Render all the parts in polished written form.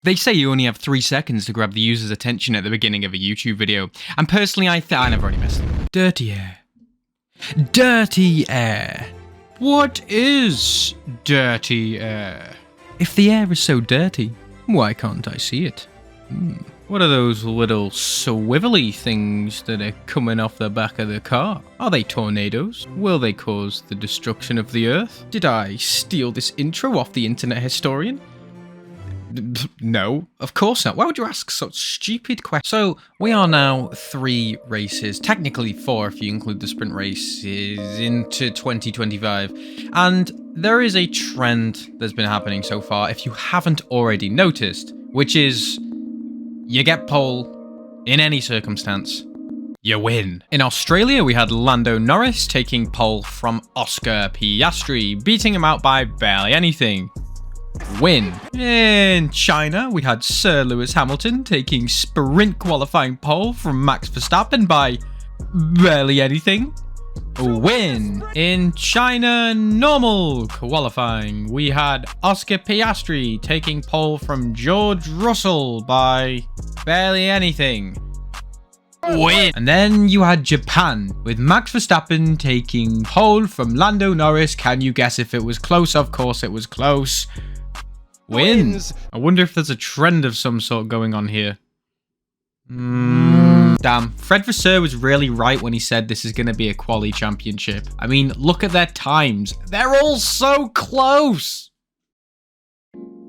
They say you only have 3 seconds to grab the user's attention at the beginning of a YouTube video, and personally I never really messed with it. Dirty air. Dirty air. What is dirty air? If the air is so dirty, why can't I see it? What are those little swivelly things that are coming off the back of the car? Are they tornadoes? Will they cause the destruction of the earth? Did I steal this intro off the internet historian? No, of course not. Why would you ask such stupid questions? So, we are now 3 races, technically 4 if you include the sprint races, into 2025. And there is a trend that's been happening so far, if you haven't already noticed, which is you get pole in any circumstance, you win. In Australia, we had Lando Norris taking pole from Oscar Piastri, beating him out by barely anything. Win. In China, we had Sir Lewis Hamilton taking sprint qualifying pole from Max Verstappen by barely anything. Win. In China normal qualifying, we had Oscar Piastri taking pole from George Russell by barely anything. Win. And then you had Japan with Max Verstappen taking pole from Lando Norris. Can you guess if it was close? Of course it was close. Wins. I wonder if there's a trend of some sort going on here. Damn, Fred Vasseur was really right when he said this is going to be a quali championship. I mean, look at their times. They're all so close.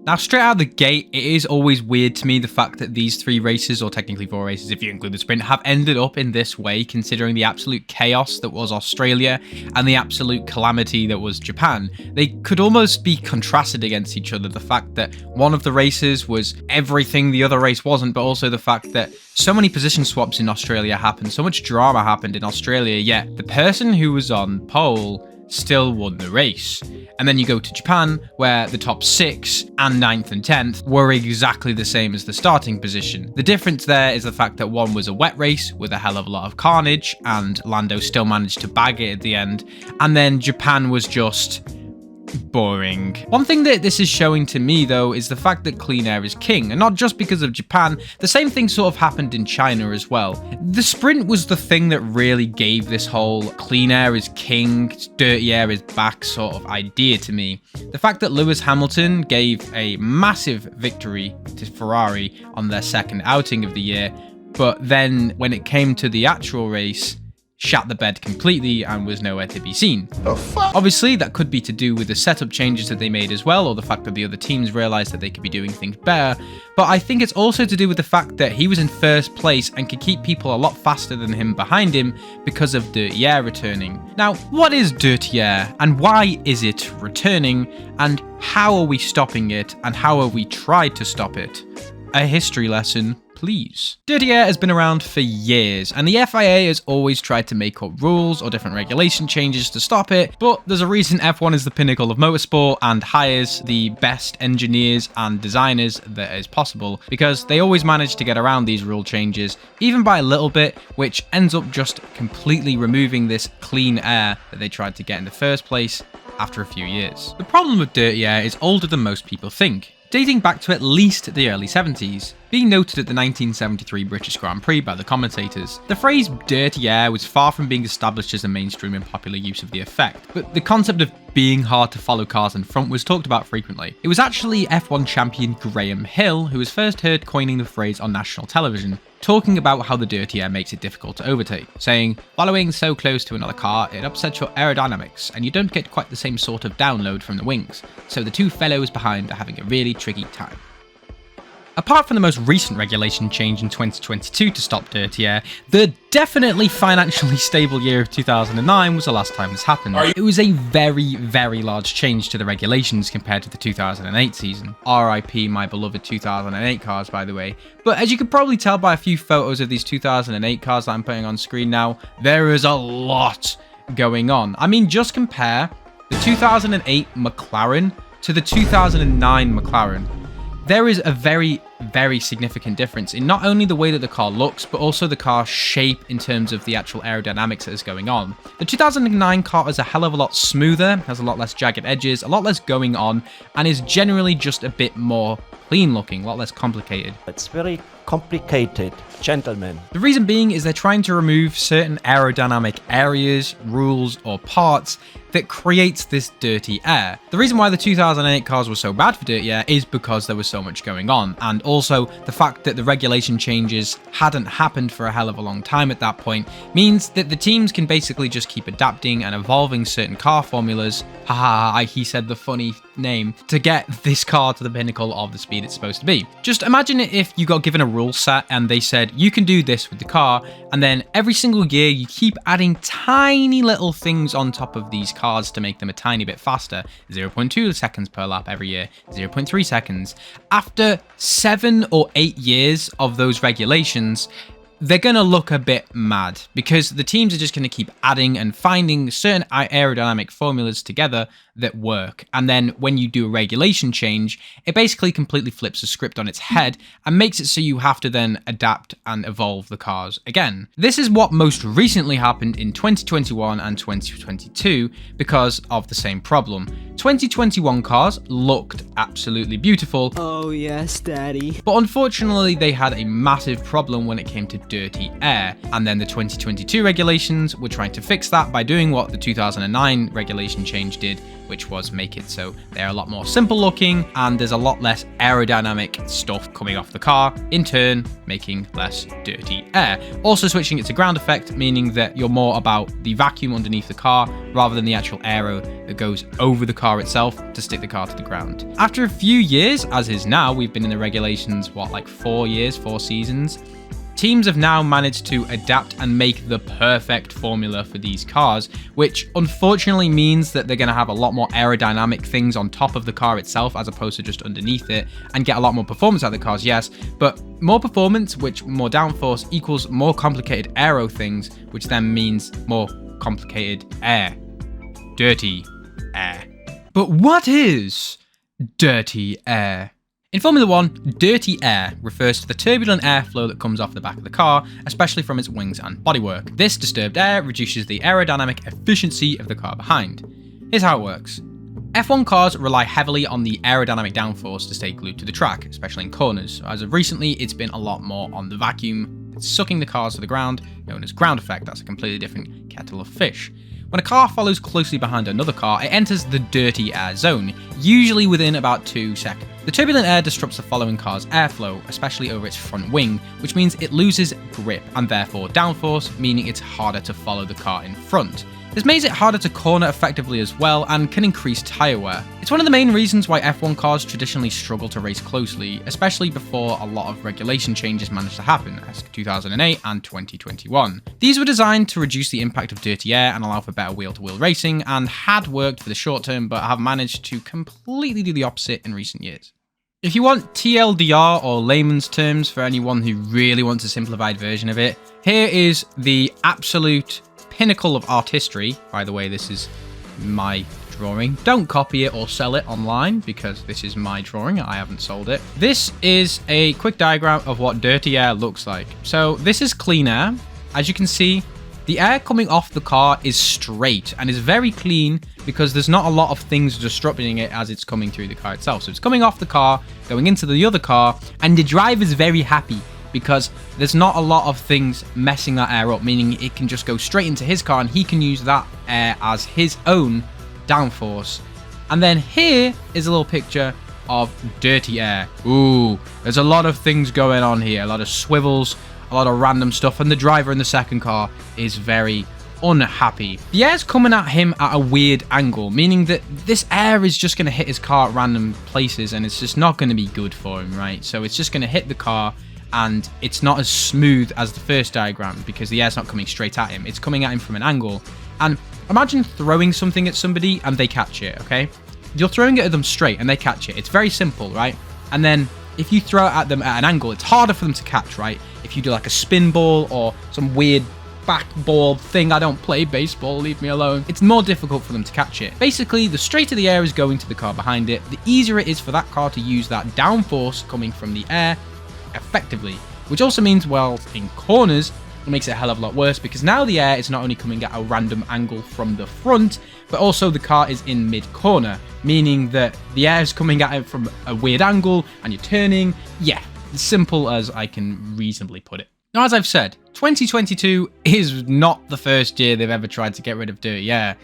Now, straight out of the gate, it is always weird to me the fact that these 3 races, or technically 4 races if you include the sprint, have ended up in this way, considering the absolute chaos that was Australia and the absolute calamity that was Japan. They could almost be contrasted against each other. The fact that one of the races was everything the other race wasn't, but also the fact that so many position swaps in Australia happened, so much drama happened in Australia, yet the person who was on pole still won the race. And then you go to Japan, where the top 6 and 9th and 10th were exactly the same as the starting position. The difference there is the fact that one was a wet race with a hell of a lot of carnage, and Lando still managed to bag it at the end, and then Japan was just boring. One thing that this is showing to me though is the fact that clean air is king, and not just because of Japan. The same thing sort of happened in China as well. The sprint was the thing that really gave this whole clean air is king, dirty air is back sort of idea to me. The fact that Lewis Hamilton gave a massive victory to Ferrari on their 2nd outing of the year, but then when it came to the actual race, shat the bed completely and was nowhere to be seen. The fuck? Obviously, that could be to do with the setup changes that they made as well, or the fact that the other teams realized that they could be doing things better, but I think it's also to do with the fact that he was in 1st place and could keep people a lot faster than him behind him because of dirty air returning. Now, what is dirty air, and why is it returning, and how are we stopping it, and how have we tried to stop it? A history lesson, please. Dirty air has been around for years, and the FIA has always tried to make up rules or different regulation changes to stop it, but there's a reason F1 is the pinnacle of motorsport and hires the best engineers and designers that is possible, because they always manage to get around these rule changes, even by a little bit, which ends up just completely removing this clean air that they tried to get in the first place after a few years. The problem with dirty air is older than most people think, dating back to at least the early 70s, being noted at the 1973 British Grand Prix by the commentators. The phrase dirty air was far from being established as a mainstream and popular use of the effect, but the concept of being hard to follow cars in front was talked about frequently. It was actually F1 champion Graham Hill who was first heard coining the phrase on national television, talking about how the dirty air makes it difficult to overtake, saying, "Following so close to another car, it upsets your aerodynamics, and you don't get quite the same sort of download from the wings, so the 2 fellows behind are having a really tricky time." Apart from the most recent regulation change in 2022 to stop dirty air, the definitely financially stable year of 2009 was the last time this happened. It was a very, very large change to the regulations compared to the 2008 season. RIP my beloved 2008 cars, by the way. But as you could probably tell by a few photos of these 2008 cars that I'm putting on screen now, there is a lot going on. I mean, just compare the 2008 McLaren to the 2009 McLaren. There is a very, very significant difference in not only the way that the car looks, but also the car's shape in terms of the actual aerodynamics that is going on. The 2009 car is a hell of a lot smoother, has a lot less jagged edges, a lot less going on, and is generally just a bit more clean looking, a lot less complicated. It's very complicated, gentlemen. The reason being is they're trying to remove certain aerodynamic areas, rules, or parts that creates this dirty air. The reason why the 2008 cars were so bad for dirty air is because there was so much going on, and also the fact that the regulation changes hadn't happened for a hell of a long time at that point means that the teams can basically just keep adapting and evolving certain car formulas, he said the funny name, to get this car to the pinnacle of the speed it's supposed to be. Just imagine if you got given a rule set and they said you can do this with the car, and then every single year you keep adding tiny little things on top of these cars to make them a tiny bit faster. 0.2 seconds per lap every year, 0.3 seconds. After 7 or 8 years of those regulations, they're going to look a bit mad because the teams are just going to keep adding and finding certain aerodynamic formulas together that work. And then when you do a regulation change, it basically completely flips the script on its head and makes it so you have to then adapt and evolve the cars again. This is what most recently happened in 2021 and 2022 because of the same problem. 2021 cars looked absolutely beautiful. Oh yes, daddy. But unfortunately, they had a massive problem when it came to dirty air. And then the 2022 regulations were trying to fix that by doing what the 2009 regulation change did, which was make it so they're a lot more simple looking and there's a lot less aerodynamic stuff coming off the car, in turn making less dirty air. Also switching it to ground effect, meaning that you're more about the vacuum underneath the car rather than the actual aero that goes over the car itself to stick the car to the ground. After a few years, as is now, we've been in the regulations, like 4 years, 4 seasons, teams have now managed to adapt and make the perfect formula for these cars, which unfortunately means that they're going to have a lot more aerodynamic things on top of the car itself as opposed to just underneath it, and get a lot more performance out of the cars, yes, but more performance, which more downforce equals more complicated aero things, which then means more complicated air. Dirty air. But what is dirty air? In Formula 1, dirty air refers to the turbulent airflow that comes off the back of the car, especially from its wings and bodywork. This disturbed air reduces the aerodynamic efficiency of the car behind. Here's how it works. F1 cars rely heavily on the aerodynamic downforce to stay glued to the track, especially in corners. As of recently, it's been a lot more on the vacuum that's sucking the cars to the ground, known as ground effect. That's a completely different kettle of fish. When a car follows closely behind another car, it enters the dirty air zone, usually within about 2 seconds. The turbulent air disrupts the following car's airflow, especially over its front wing, which means it loses grip and therefore downforce, meaning it's harder to follow the car in front. This makes it harder to corner effectively as well and can increase tyre wear. It's one of the main reasons why F1 cars traditionally struggle to race closely, especially before a lot of regulation changes managed to happen, as 2008 and 2021. These were designed to reduce the impact of dirty air and allow for better wheel-to-wheel racing, and had worked for the short term but have managed to completely do the opposite in recent years. If you want TLDR or layman's terms for anyone who really wants a simplified version of it, here is the absolute pinnacle of art history. By the way, this is my drawing. Don't copy it or sell it online because this is my drawing. I haven't sold it. This is a quick diagram of what dirty air looks like. So this is clean air. As you can see, the air coming off the car is straight and is very clean because there's not a lot of things disrupting it as it's coming through the car itself. So it's coming off the car, going into the other car, and the driver's very happy because there's not a lot of things messing that air up, meaning it can just go straight into his car and he can use that air as his own downforce. And then here is a little picture of dirty air. Ooh, there's a lot of things going on here, a lot of swivels, a lot of random stuff, and the driver in the second car is very unhappy. The air's coming at him at a weird angle, meaning that this air is just going to hit his car at random places and it's just not going to be good for him, right? So it's just going to hit the car and it's not as smooth as the first diagram because the air's not coming straight at him. It's coming at him from an angle. And imagine throwing something at somebody and they catch it, okay? You're throwing it at them straight and they catch it. It's very simple, right? And then if you throw it at them at an angle, it's harder for them to catch, right? If you do like a spin ball or some weird back ball thing, I don't play baseball, leave me alone, it's more difficult for them to catch it. Basically, the straighter the air is going to the car behind it, the easier it is for that car to use that downforce coming from the air effectively, which also means, well, in corners, It makes it a hell of a lot worse because now the air is not only coming at a random angle from the front, but also the car is in mid-corner, meaning that the air is coming at it from a weird angle and you're turning. Yeah, as simple as I can reasonably put it. Now, as I've said, 2022 is not the first year they've ever tried to get rid of dirty air,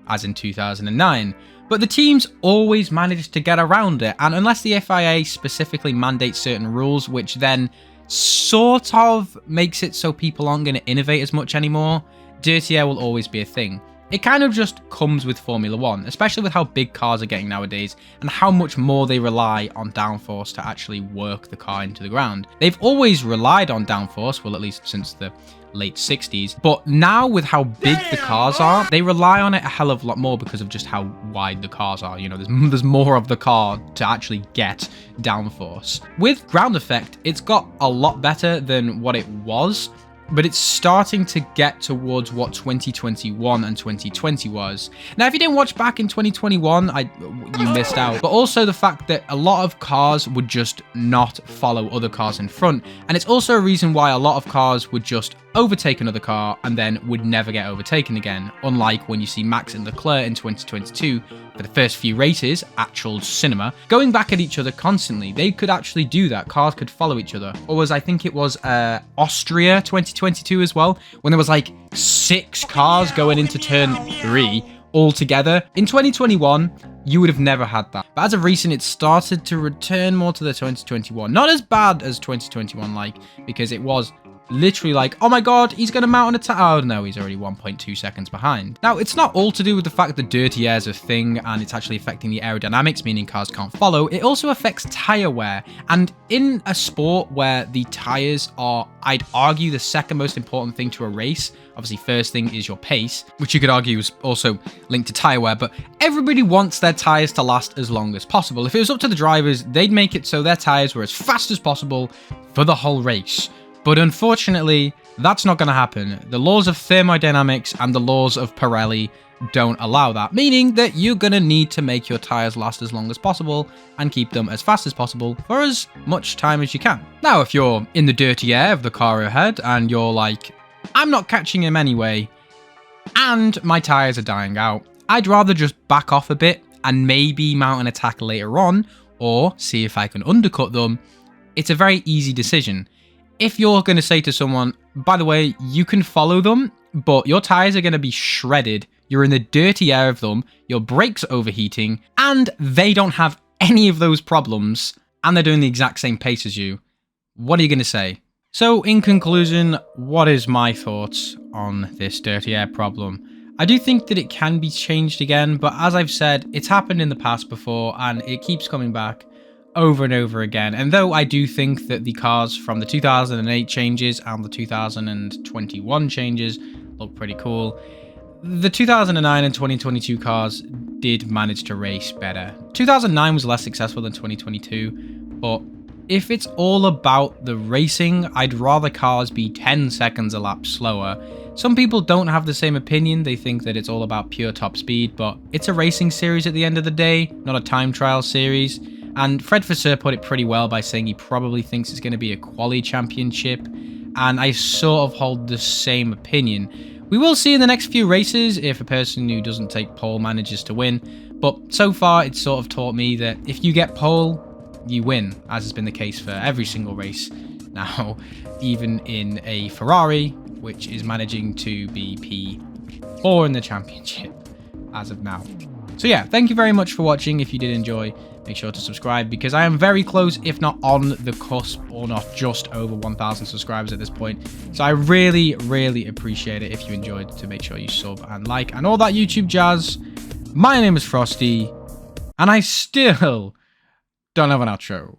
as in 2009. But the teams always managed to get around it, and unless the FIA specifically mandates certain rules, which then sort of makes it so people aren't going to innovate as much anymore, dirty air will always be a thing. It kind of just comes with Formula 1, especially with how big cars are getting nowadays and how much more they rely on downforce to actually work the car into the ground. They've always relied on downforce, well, at least since the late 60s, but now with how big the cars are, they rely on it a hell of a lot more because of just how wide the cars are. You know, there's more of the car to actually get downforce. With ground effect, it's got a lot better than what it was, but it's starting to get towards what 2021 and 2020 was. Now, if you didn't watch back in 2021, you missed out. But also the fact that a lot of cars would just not follow other cars in front. And it's also a reason why a lot of cars would just overtake another car and then would never get overtaken again. Unlike when you see Max and Leclerc in 2022, for the first few races, actual cinema, going back at each other constantly. They could actually do that. Cars could follow each other. Or I think it was Austria 2022 as well, when there was like 6 cars going into turn 3 all together. In 2021, you would have never had that. But as of recent, it started to return more to the 2021. Not as bad as 2021, like, because it was literally like, oh my god, he's going to mount an attack. Oh no, he's already 1.2 seconds behind. Now, it's not all to do with the fact that dirty air is a thing and it's actually affecting the aerodynamics, meaning cars can't follow. It also affects tire wear. And in a sport where the tires are, I'd argue, the second most important thing to a race, obviously first thing is your pace, which you could argue is also linked to tire wear, but everybody wants their tires to last as long as possible. If it was up to the drivers, they'd make it so their tires were as fast as possible for the whole race. But unfortunately, that's not going to happen. The laws of thermodynamics and the laws of Pirelli don't allow that, meaning that you're going to need to make your tires last as long as possible and keep them as fast as possible for as much time as you can. Now, if you're in the dirty air of the car ahead and you're like, I'm not catching him anyway, and my tires are dying out, I'd rather just back off a bit and maybe mount an attack later on, or see if I can undercut them. It's a very easy decision. If you're going to say to someone, by the way, you can follow them, but your tires are going to be shredded, you're in the dirty air of them, your brakes are overheating, and they don't have any of those problems, and they're doing the exact same pace as you, what are you going to say? So, in conclusion, what is my thoughts on this dirty air problem? I do think that it can be changed again, but as I've said, it's happened in the past before, and it keeps coming back over and over again. And though I do think that the cars from the 2008 changes and the 2021 changes look pretty cool, the 2009 and 2022 cars did manage to race better. 2009 was less successful than 2022, but if it's all about the racing, I'd rather cars be 10 seconds a lap slower. Some people don't have the same opinion. They think that it's all about pure top speed, but it's a racing series at the end of the day, not a time trial series. And Fred Vasseur put it pretty well by saying he probably thinks it's going to be a quali championship, and I sort of hold the same opinion. We will see in the next few races if a person who doesn't take pole manages to win, but so far it's sort of taught me that if you get pole, you win, as has been the case for every single race now, even in a Ferrari, which is managing to be P4 in the championship as of now. So yeah, thank you very much for watching. If you did enjoy, make sure to subscribe, because I am very close, if not on the cusp, or not just over 1,000 subscribers at this point. So I really, really appreciate it if you enjoyed, to make sure you sub and like and all that YouTube jazz. My name is Frosty, and I still don't have an outro.